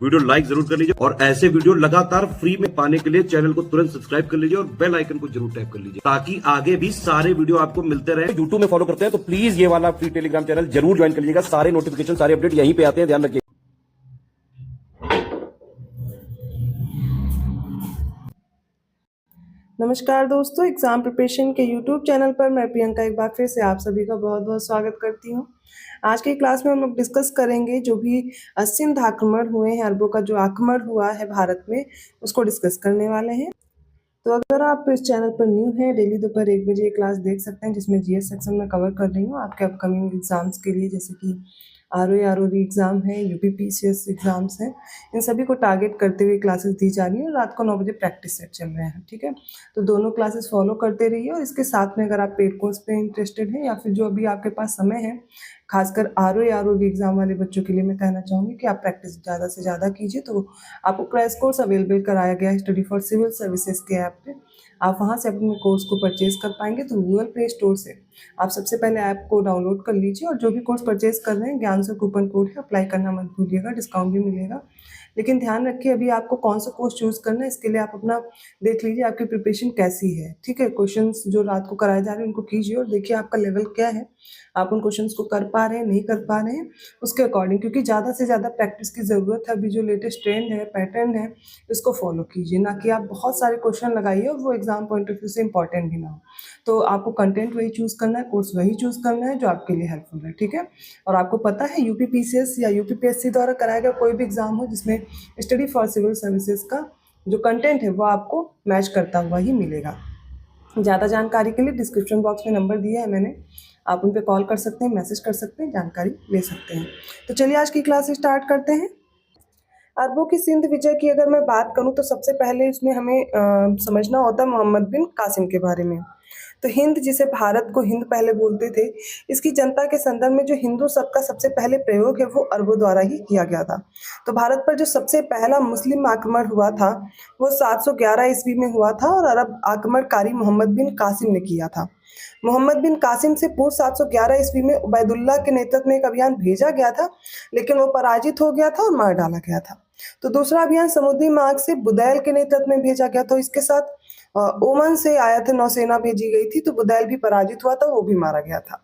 Video like जरूर कर लीजिए और ऐसे वीडियो लगातार फ्री में पाने के लिए चैनल को तुरंत सब्सक्राइब कर लीजिए और बेल आइकन को जरूर टैप कर लीजिए ताकि आगे भी सारे वीडियो आपको मिलते रहे। यूट्यूब में फॉलो करते हैं तो प्लीज ये वाला फ्री टेलीग्राम चैनल जरूर ज्वाइन कर लीजिएगा। सारे नोटिफिकेशन सारे अपडेट यहीं पे आते हैं, ध्यान रखिए। नमस्कार दोस्तों, एग्जाम प्रिपरेशन के यूट्यूब चैनल पर मैं प्रियंका एक बार फिर से आप सभी का बहुत बहुत स्वागत करती हूं। आज की क्लास में हम लोग डिस्कस करेंगे जो भी सिंध आक्रमण हुए हैं, अरबों का जो आक्रमण हुआ है भारत में, उसको डिस्कस करने वाले हैं। तो अगर आप इस चैनल पर न्यू हैं, डेली दोपहर 1 बजे ये क्लास देख सकते हैं जिसमें जीएस सेक्शन में कवर कर रही हूँ आपके अपकमिंग एग्जाम्स के लिए, जैसे कि आरओई एग्ज़ाम है, यूपीपीसीएस एग्ज़ाम्स हैं। इन सभी को टारगेट करते हुए क्लासेस दी जा रही हैं। रात को 9 बजे प्रैक्टिस सेट चल रहे हैं, ठीक है। तो दोनों क्लासेस फॉलो करते रहिए और इसके साथ में अगर आप पेड कोर्स पे इंटरेस्टेड हैं या फिर जो अभी आपके पास समय है, खासकर आरओई एग्ज़ाम वाले बच्चों के लिए मैं कहना चाहूँगी कि आप प्रैक्टिस ज़्यादा से ज़्यादा कीजिए। तो आपको क्रैश कोर्स अवेलेबल कराया गया है स्टडी फॉर सिविल सर्विसेज के ऐप पे। आप वहाँ से अपने कोर्स को परचेज कर पाएंगे। तो गूगल प्ले स्टोर से आप सबसे पहले ऐप को डाउनलोड कर लीजिए और जो भी कोर्स परचेज कर रहे हैं, ज्ञान से कूपन कोड है, अप्लाई करना मत भूलिएगा, डिस्काउंट भी मिलेगा। लेकिन ध्यान रखिए अभी आपको कौन सा कोर्स चूज़ करना है, इसके लिए आप अपना देख लीजिए आपकी प्रिपरेशन कैसी है, ठीक है। क्वेश्चंस जो रात को कराए जा रहे हैं उनको कीजिए और देखिए आपका लेवल क्या है, आप उन क्वेश्चंस को कर पा रहे हैं, नहीं कर पा रहे हैं, उसके अकॉर्डिंग, क्योंकि ज़्यादा से ज़्यादा प्रैक्टिस की ज़रूरत है। अभी जो लेटेस्ट ट्रेंड है, पैटर्न है, इसको फॉलो कीजिए, ना कि आप बहुत सारे क्वेश्चन लगाइए और वो एग्जाम पॉइंट ऑफ व्यू से इंपॉर्टेंट भी ना हो। तो आपको कंटेंट वही चूज़ करना है, कोर्स वही चूज़ करना है जो आपके लिए हेल्पफुल है, ठीक है। और आपको पता है यूपीपीसीएस या यूपीपीएससी द्वारा कराया गया कोई भी एग्जाम हो जिसमें स्टडी फॉर सिविल सर्विसेज का जो कंटेंट है वो आपको मैच करता हुआ ही मिलेगा। ज़्यादा जानकारी के लिए डिस्क्रिप्शन बॉक्स में नंबर दिया है मैंने, आप उन पर कॉल कर सकते हैं, मैसेज कर सकते हैं, जानकारी ले सकते हैं। तो चलिए आज की क्लास स्टार्ट करते हैं। अरबों की सिंध विजय की अगर मैं बात करूं तो सबसे पहले इसमें हमें समझना होता है मोहम्मद बिन कासिम के बारे में। तो हिंद, जिसे भारत को हिंद पहले बोलते थे, इसकी जनता के संदर्भ में जो हिंदू शब्द का सबसे पहले प्रयोग है वो अरबों द्वारा ही किया गया था। तो भारत पर जो सबसे पहला मुस्लिम आक्रमण हुआ था वो 711 ईस्वी में हुआ था और अरब आक्रमणकारी मोहम्मद बिन कासिम ने किया था। मोहम्मद बिन कासिम से पूर्व 711 ईस्वी में उबैदुल्लाह के नेतृत्व में एक अभियान भेजा गया था, लेकिन वो पराजित हो गया था और मार डाला गया था। तो दूसरा अभियान समुद्री मार्ग से बुदैल के नेतृत्व में भेजा गया था। इसके साथ ओमान से आया था, नौसेना भेजी गई थी, तो बुदैल भी पराजित हुआ था, वो भी मारा गया था।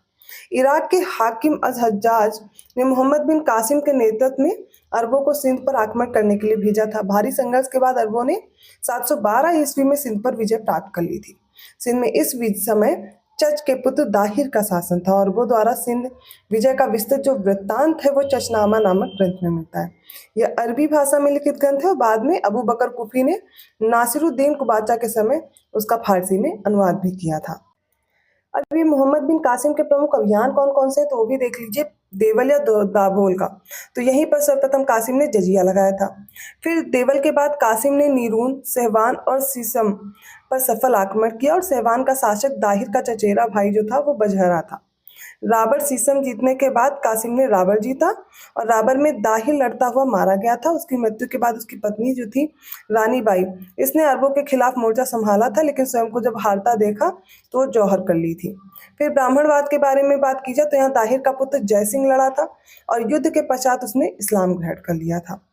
इराक के हाकिम अज हज्जाज ने मोहम्मद बिन कासिम के नेतृत्व में अरबों को सिंध पर आक्रमण करने के लिए भेजा था। भारी संघर्ष के बाद अरबों ने 712 ईस्वी में सिंध पर विजय प्राप्त कर ली थी। सिंध में इस समय चच के पुत्र दाहिर का शासन था और वो द्वारा सिंध विजय का विस्तृत जो वृत्तांत है वो चचनामा नामक ग्रंथ में मिलता है। यह अरबी भाषा में लिखित ग्रंथ है और बाद में अबू बकर कुफी ने नासिरुद्दीन कुबाचा के समय उसका फारसी में अनुवाद भी किया था। अब ये मोहम्मद बिन कासिम के प्रमुख अभियान कौन कौन से हैं तो वो भी देख लीजिए। देवल या दाभोल का, तो यहीं पर सर्वप्रथम कासिम ने जजिया लगाया था। फिर देवल के बाद कासिम ने नीरून, सहवान और सीसम पर सफल आक्रमण किया और सहवान का शासक दाहिर का चचेरा भाई जो था वो बजहरा था। राबर सीसम जीतने के बाद कासिम ने राबर जीता और राबर में दाहिर लड़ता हुआ मारा गया था। उसकी मृत्यु के बाद उसकी पत्नी जो थी रानी बाई, इसने अरबों के खिलाफ मोर्चा संभाला था, लेकिन स्वयं को जब हारता देखा तो जौहर कर ली थी। फिर ब्राह्मणवाद के बारे में बात की जाए तो यहाँ दाहिर का पुत्र जयसिंह लड़ा था और युद्ध के पश्चात उसने इस्लाम ग्रहण कर लिया था।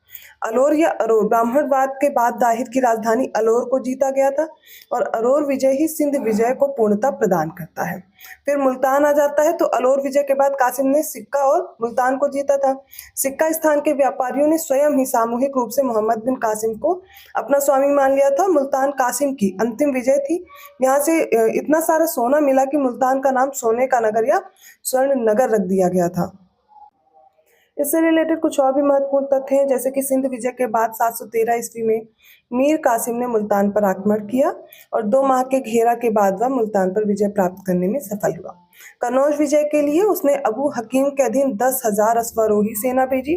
अलोर या अरोर, ब्राह्मणवाद के बाद दाहिर की राजधानी अलोर को जीता गया था और अरोर विजय ही सिंध विजय को पूर्णता प्रदान करता है। फिर मुल्तान आ जाता है, तो अलोर विजय के बाद कासिम ने सिक्का और मुल्तान को जीता था। सिक्का स्थान के व्यापारियों ने स्वयं ही सामूहिक रूप से मोहम्मद बिन कासिम को अपना स्वामी मान लिया था। मुल्तान कासिम की अंतिम विजय थी। यहाँ से इतना सारा सोना मिला कि मुल्तान का नाम सोने का नगर या स्वर्ण नगर रख दिया गया था। इससे रिलेटेड कुछ और भी महत्वपूर्ण तथ्य हैं, जैसे कि सिंध विजय के बाद 713 ईस्वी में मीर कासिम ने मुल्तान पर आक्रमण किया और 2 माह के घेरा के बाद वह मुल्तान पर विजय प्राप्त करने में सफल हुआ। कनौज विजय के लिए उसने अबू हकीम के अधीन 10,000 अश्वारोही सेना भेजी,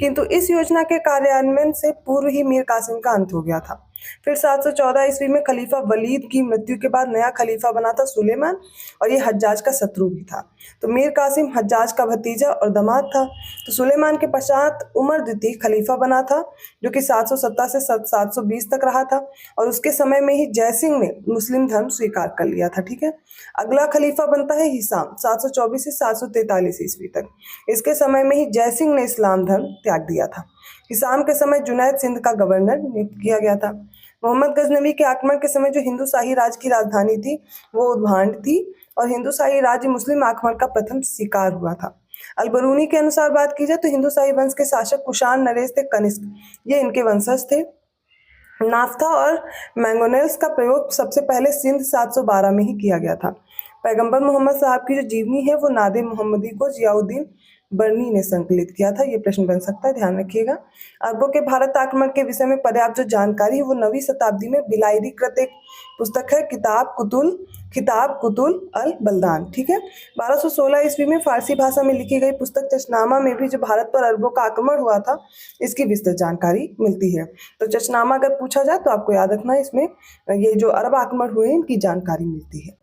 किंतु इस योजना के कार्यान्वयन से पूर्व ही मीर कासिम का अंत हो गया था। फिर 714 ईस्वी में खलीफा वलीद की मृत्यु के बाद नया खलीफा बना था सुलेमान और ये हज्जाज का शत्रु भी था। तो मीर कासिम हज्जाज का भतीजा और दामाद था। तो सुलेमान के पश्चात उमर द्वितीय खलीफा बना था जो कि 717 से 720 तक रहा था और उसके समय में ही जयसिंह ने मुस्लिम धर्म स्वीकार कर लिया था, ठीक है। अगला खलीफा बनता है हिसाम 724 से 743 ईस्वी तक। इसके समय में ही जयसिंह ने इस्लाम धर्म त्याग दिया था। हिसाम के समय जुनैद सिंध का गवर्नर नियुक्त किया गया था। मोहम्मद गजनवी के आक्रमण के समय जो हिंदू शाही राज की राजधानी थी वो उद्भांड थी और हिंदू शाही राज्य मुस्लिम आक्रमण का प्रथम शिकार हुआ था। अलबरूनी के अनुसार बात की जाए तो हिंदू शाही वंश के शासक कुषाण नरेश थे कनिष्क, ये इनके वंशज थे। नाफ्था और मैंगोनेल्स का प्रयोग सबसे पहले सिंध 712 में ही किया गया था। पैगंबर मोहम्मद साहब की जो जीवनी है वो नादे मोहम्मदी को जियाउद्दीन बर्नी ने संकलित किया था। ये प्रश्न बन सकता है, ध्यान रखिएगा। अरबों के भारत आक्रमण के विषय में पर्याप्त जो जानकारी है वो 9वीं शताब्दी में बिलायरी कृत एक पुस्तक है किताब कुतुल अल बलदान, ठीक है। 1216 ईस्वी में फारसी भाषा में लिखी गई पुस्तक चशनामा में भी जो भारत पर अरबों का आक्रमण हुआ था इसकी विस्तृत जानकारी मिलती है। तो चशनामा अगर पूछा जाए तो आपको याद रखना है, इसमें ये जो अरब आक्रमण हुए इनकी जानकारी मिलती है।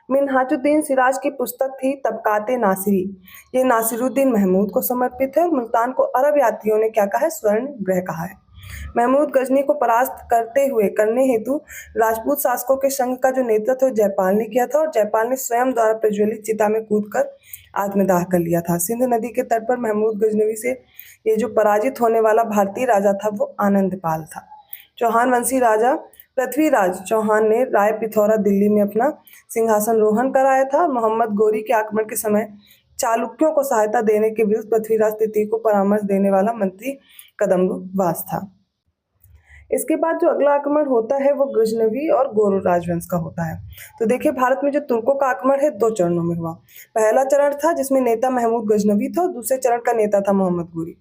मिनहाजुद्दीन सिराज की पुस्तक थी तबकाते नासिरी, ये नासिरुद्दीन महमूद को समर्पित है। मुल्तान को अरब यात्रियों ने क्या कहा है, स्वर्ण गृह कहा है। महमूद गजनी को परास्त करने हेतु राजपूत शासकों के संघ का जो नेतृत्व जयपाल ने किया था और जयपाल ने स्वयं द्वारा प्रज्वलित चिता में कूदकर आत्मदाह कर लिया था। सिंध नदी के तट पर महमूद गजनवी से ये जो पराजित होने वाला भारतीय राजा था वो आनंदपाल था। चौहान वंशी राजा पृथ्वीराज चौहान ने राय पिथौरा दिल्ली में अपना सिंहासन रोहण कराया था। मोहम्मद गोरी के आक्रमण के समय चालुक्यों को सहायता देने के विरुद्ध पृथ्वीराज तृतीय को परामर्श देने वाला मंत्री कदम्बवास था। इसके बाद जो अगला आक्रमण होता है वो गजनवी और गोरो राजवंश का होता है। तो देखिए भारत में जो तुर्कों का आक्रमण है 2 चरणों में हुआ। पहला चरण था जिसमें नेता महमूद गजनवी था और दूसरे चरण का नेता था मोहम्मद गोरी।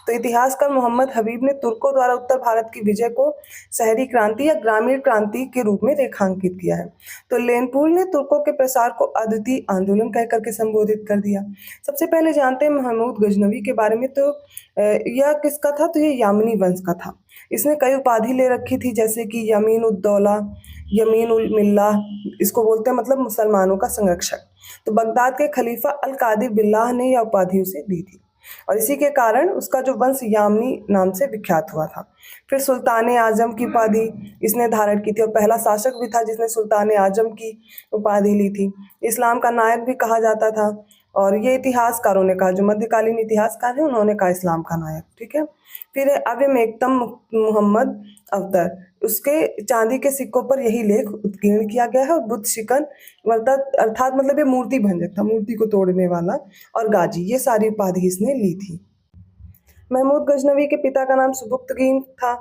तो इतिहासकार मोहम्मद हबीब ने तुर्कों द्वारा उत्तर भारत की विजय को शहरी क्रांति या ग्रामीण क्रांति के रूप में रेखांकित किया है। तो लेनपुल ने तुर्कों के प्रसार को अद्वितीय आंदोलन कह करके संबोधित कर दिया। सबसे पहले जानते हैं महमूद गजनवी के बारे में। तो यह किसका था, तो ये यामिनी वंश का था। इसने कई उपाधि ले रखी थी जैसे कि यमीन उद्दौला, यमीन उल मिल्ला, इसको बोलते हैं मतलब मुसलमानों का संरक्षक। तो बगदाद के खलीफा अल कादिर बिल्लाह ने यह उपाधि उसे दी थी और इसी के कारण उसका जो वंश यामनी नाम से विख्यात हुआ था। फिर सुल्तान आजम की उपाधि इसने धारण की थी और पहला शासक भी था जिसने सुल्तान आजम की उपाधि ली थी। इस्लाम का नायक भी कहा जाता था और ये इतिहासकारों ने कहा, जो मध्यकालीन इतिहासकार हैं उन्होंने कहा इस्लाम का नायक, ठीक है। फिर अव्य मेक्तम मोहम्मद अवतर, उसके चांदी के सिक्कों पर यही लेख उत्कीर्ण किया गया है। और बुद्ध शिकन अर्थात मतलब ये मूर्ति भंजक था, मूर्ति को तोड़ने वाला, और गाजी, ये सारी उपाधि इसने ली थी। महमूद गजनवी के पिता का नाम सुबुक्तगीन था,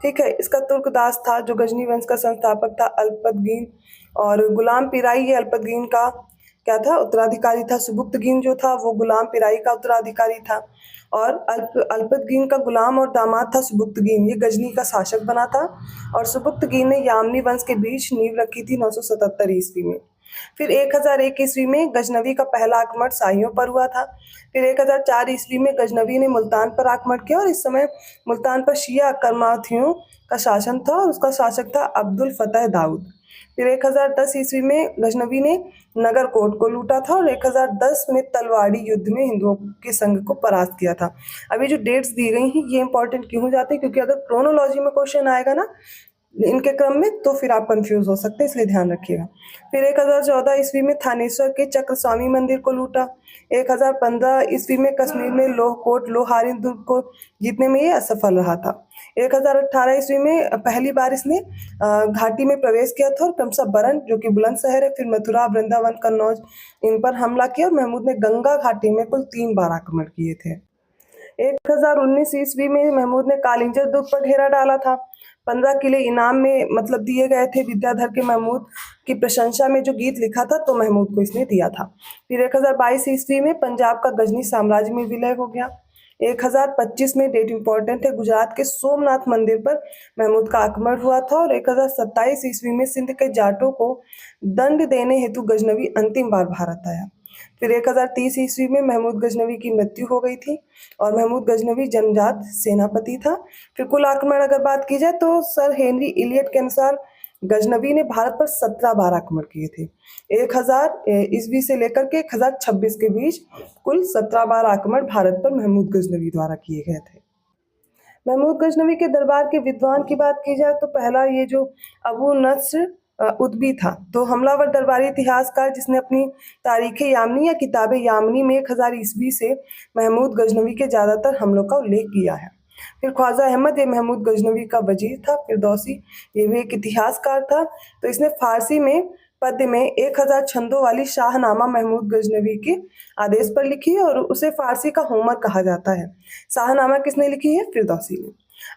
ठीक है। इसका तुर्कदास था जो गजनी वंश का संस्थापक था अल्पतगीन, और गुलाम पिराई ये अल्पतगीन का क्या था, उत्तराधिकारी था। सुबुक्तगीन जो था वो गुलाम पिराई का उत्तराधिकारी था और अल्पतगीन का गुलाम और दामाद था सुबुक्तगीन, ये गजनी का शासक बना था। और सुबुक्तगीन ने यामनी वंश के बीच नींव रखी थी 977 ईस्वी में। फिर 1001 ईस्वी में गजनवी का पहला आक्रमण शाहियों पर हुआ था। फिर 1004 ईस्वी में गजनवी ने मुल्तान पर आक्रमण किया और इस समय मुल्तान पर शिया कर्माथियों का शासन था और उसका शासक था अब्दुल फतेह दाऊद। फिर 1010 ईस्वी में गजनवी ने नगरकोट को लूटा था और 1010 में तलवाड़ी युद्ध में हिंदुओं के संघ को परास्त किया था। अभी जो डेट्स दी गई हैं ये इंपॉर्टेंट क्यों हो जाती है, क्योंकि अगर क्रोनोलॉजी में क्वेश्चन आएगा ना इनके क्रम में तो फिर आप कंफ्यूज हो सकते हैं, इसलिए ध्यान रखिएगा। फिर 1014 ईस्वी में थानेश्वर के चक्र स्वामी मंदिर को लूटा। 1015 ईस्वी में कश्मीर में लोहकोट लोहारिन दुर्ग को जीतने में ये असफल रहा था। 1018 ईस्वी में पहली बार इसने घाटी में प्रवेश किया था और क्रमशः बरन जो कि बुलंद शहर है, फिर मथुरा, वृंदावन, कन्नौज इन पर हमला किया और महमूद ने गंगा घाटी में कुल 3 बार आक्रमण किए थे। 1019 ईस्वी में महमूद ने कालिंजर दुर्ग पर घेरा डाला था। 15 किले इनाम में मतलब दिए गए थे। विद्याधर के महमूद की प्रशंसा में जो गीत लिखा था तो महमूद को इसने दिया था। फिर 1022 ईस्वी में पंजाब का गजनी साम्राज्य में विलय हो गया। 1025 में डेट इंपॉर्टेंट है, गुजरात के सोमनाथ मंदिर पर महमूद का आक्रमण हुआ था। और 1027 ईस्वी में सिंध के जाटों को दंड देने हेतु गजनवी अंतिम बार भारत आया। फिर 1030 ईस्वी में महमूद गजनवी की मृत्यु हो गई थी और महमूद गजनवी जन्मजात सेनापति था। फिर कुल आक्रमण अगर बात की जाए तो सर हेनरी इलियट के अनुसार गजनवी ने भारत पर 17 बार आक्रमण किए थे। 1000 ईस्वी से लेकर के 1026 के बीच कुल 17 बार आक्रमण भारत पर महमूद गजनवी द्वारा किए गए थे। महमूद गजनवी के दरबार के विद्वान की बात की जाए तो पहला ये जो अबू नस्र उद्बी था। तो हमलावर दरबारी इतिहासकार जिसने अपनी तारीख यामनी या किताब यामनी में 1000 ईस्वी से महमूद गजनवी के ज़्यादातर हमलों का उल्लेख किया है। फिर ख्वाजा अहमद, ये महमूद गजनवी का वजीर था। फिरदौसी, ये भी एक इतिहासकार था। तो इसने फारसी में पद्य में 1000 छंदों वाली शाहनामा महमूद गजनवी के आदेश पर लिखी है और उसे फारसी का होमर कहा जाता है। शाहनामा किसने लिखी है? फिरदौसी ने।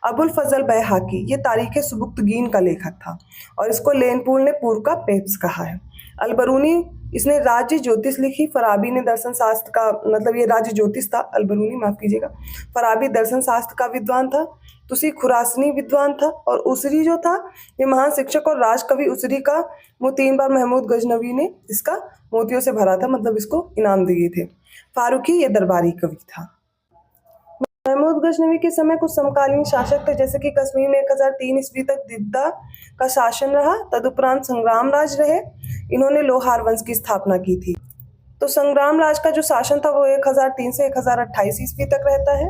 अबुल फजल बैहाकी, ये तारीख सुबुक्तगीन का लेखक था और इसको लेनपुर ने पूर्व का पेप्स कहा है। अलबरूनी, इसने राज्य ज्योतिष लिखी। फराबी ने दर्शन शास्त्र का, मतलब ये राज्य ज्योतिष था। अलबरूनी, माफ कीजिएगा। फराबी दर्शन शास्त्र का विद्वान था। तुसी खुरासनी विद्वान था। और उसरी जो था, ये महान शिक्षक और राजकवि उसरी का मुँह 3 बार महमूद गजनवी ने इसका मोतियों से भरा था, मतलब इसको इनाम दिए थे। फारूकी, ये दरबारी कवि था। महमूद गजनवी के समय कुछ समकालीन शासक थे, जैसे कि कश्मीर में 1003 ईस्वी तक दिद्दा का शासन रहा। तदुपरांत संग्राम राज रहे। इन्होंने लोहार वंश की स्थापना की थी। तो संग्राम राज का जो शासन था वो 1003 से 1028 ईस्वी तक रहता है।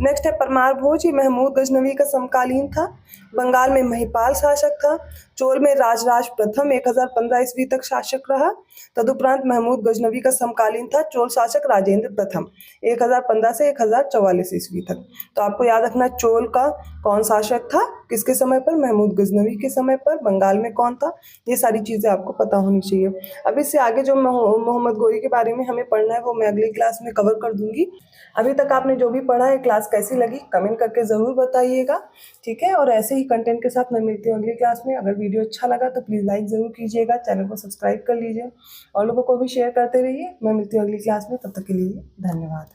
नेक्स्ट है परमार भोज, ये महमूद गजनवी का समकालीन था। बंगाल में महिपाल शासक था। चोल में राजराज प्रथम 1015 ईस्वी तक शासक रहा। तदुपरांत महमूद गजनवी का समकालीन था चोल शासक राजेंद्र प्रथम 1015 से 1044 ईस्वी तक। तो आपको याद रखना, चोल का कौन शासक था, किसके समय पर? महमूद गजनवी के समय पर। बंगाल में कौन था? ये सारी चीज़ें आपको पता होनी चाहिए। अब इससे आगे जो मोहम्मद गोरी के बारे में हमें पढ़ना है वो मैं अगली क्लास में कवर कर दूंगी। अभी तक आपने जो भी पढ़ा है, क्लास कैसी लगी कमेंट करके ज़रूर बताइएगा, ठीक है। और ऐसे ही कंटेंट के साथ मैं मिलती हूँ अगली क्लास में। अगर वीडियो अच्छा लगा तो प्लीज़ लाइक ज़रूर कीजिएगा, चैनल को सब्सक्राइब कर लीजिए और लोगों को भी शेयर करते रहिए। मैं मिलती हूँ अगली क्लास में, तब तक के लिए धन्यवाद।